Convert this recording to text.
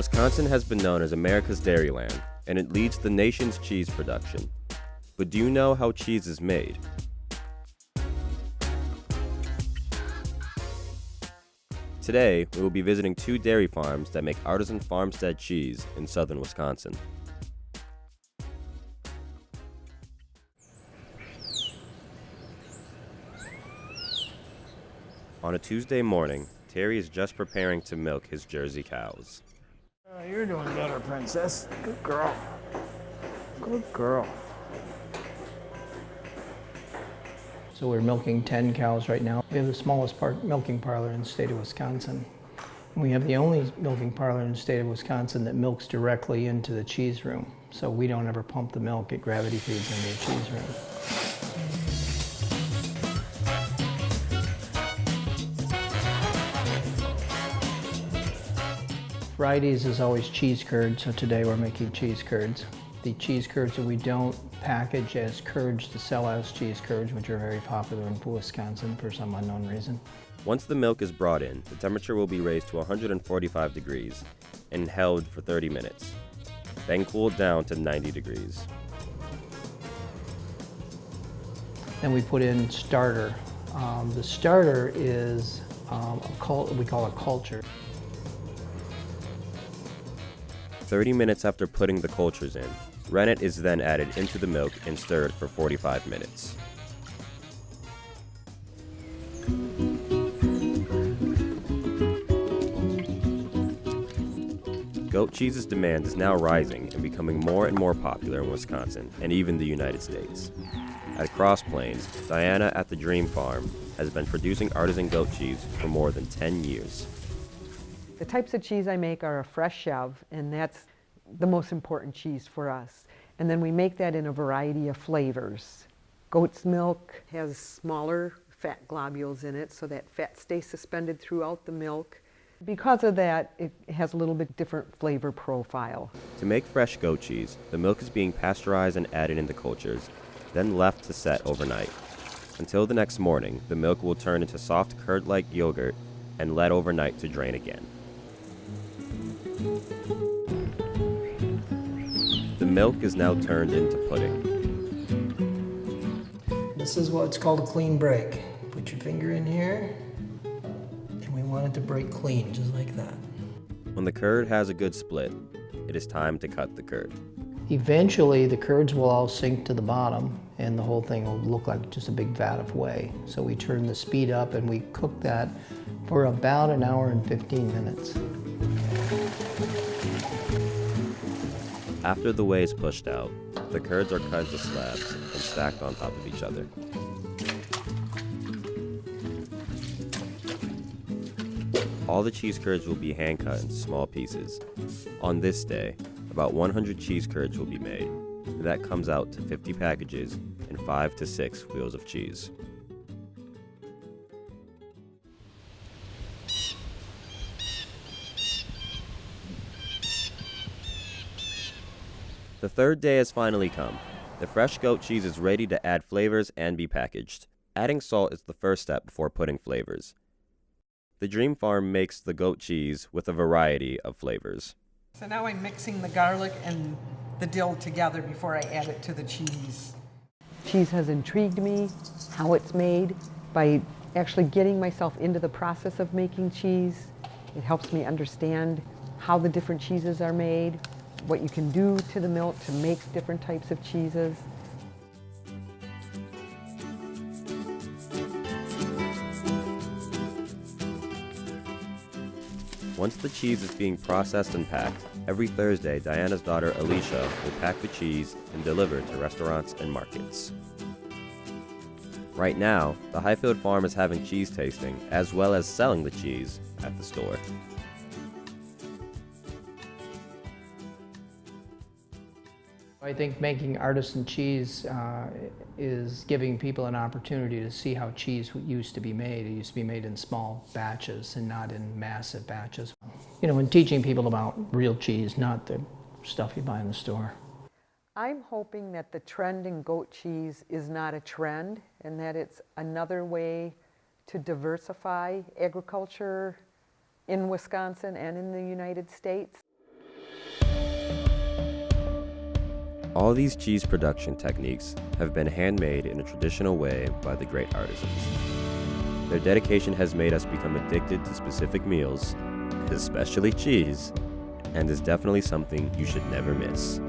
Wisconsin has been known as America's dairyland, and it leads the nation's cheese production. But do you know how cheese is made? Today, we will be visiting 2 dairy farms that make artisan farmstead cheese in southern Wisconsin. On a Tuesday morning, Terry is just preparing to milk his Jersey cows. You're doing better, princess. Good girl. Good girl. So we're milking 10 cows right now. We have the smallest milking parlor in the state of Wisconsin. We have the only milking parlor in the state of Wisconsin that milks directly into the cheese room. So we don't ever pump the milk, it gravity feeds into the cheese room. Fridays is always cheese curds, so today we're making cheese curds. The cheese curds that we don't package as curds to sell as cheese curds, which are very popular in Wisconsin for some unknown reason. Once the milk is brought in, the temperature will be raised to 145 degrees and held for 30 minutes, then cooled down to 90 degrees. Then we put in starter. The starter is we call it culture. 30 minutes after putting the cultures in, rennet is then added into the milk and stirred for 45 minutes. Goat cheese's demand is now rising and becoming more and more popular in Wisconsin and even the United States. At Cross Plains, Diana at the Dream Farm has been producing artisan goat cheese for more than 10 years. The types of cheese I make are a fresh chev, and that's the most important cheese for us. And then we make that in a variety of flavors. Goat's milk has smaller fat globules in it, so that fat stays suspended throughout the milk. Because of that, it has a little bit different flavor profile. To make fresh goat cheese, the milk is being pasteurized and added into cultures, then left to set overnight. Until the next morning, the milk will turn into soft curd-like yogurt and let overnight to drain again. The milk is now turned into pudding. This is what's called a clean break. Put your finger in here, and we want it to break clean, just like that. When the curd has a good split, it is time to cut the curd. Eventually, the curds will all sink to the bottom, and the whole thing will look like just a big vat of whey. So we turn the speed up, and we cook that for about an hour and 15 minutes. After the whey is pushed out, the curds are cut into slabs and stacked on top of each other. All the cheese curds will be hand cut into small pieces. On this day, about 100 cheese curds will be made, and that comes out to 50 packages and 5 to 6 wheels of cheese. The third day has finally come. The fresh goat cheese is ready to add flavors and be packaged. Adding salt is the first step before putting flavors. The Dream Farm makes the goat cheese with a variety of flavors. So now I'm mixing the garlic and the dill together before I add it to the cheese. Cheese has intrigued me, how it's made. By actually getting myself into the process of making cheese, it helps me understand how the different cheeses are made, what you can do to the milk to make different types of cheeses. Once the cheese is being processed and packed, every Thursday, Diana's daughter Alicia will pack the cheese and deliver to restaurants and markets. Right now, the Highfield Farm is having cheese tasting as well as selling the cheese at the store. I think making artisan cheese is giving people an opportunity to see how cheese used to be made. It used to be made in small batches and not in massive batches. You know, and teaching people about real cheese, not the stuff you buy in the store. I'm hoping that the trend in goat cheese is not a trend and that it's another way to diversify agriculture in Wisconsin and in the United States. All these cheese production techniques have been handmade in a traditional way by the great artisans. Their dedication has made us become addicted to specific meals, especially cheese, and is definitely something you should never miss.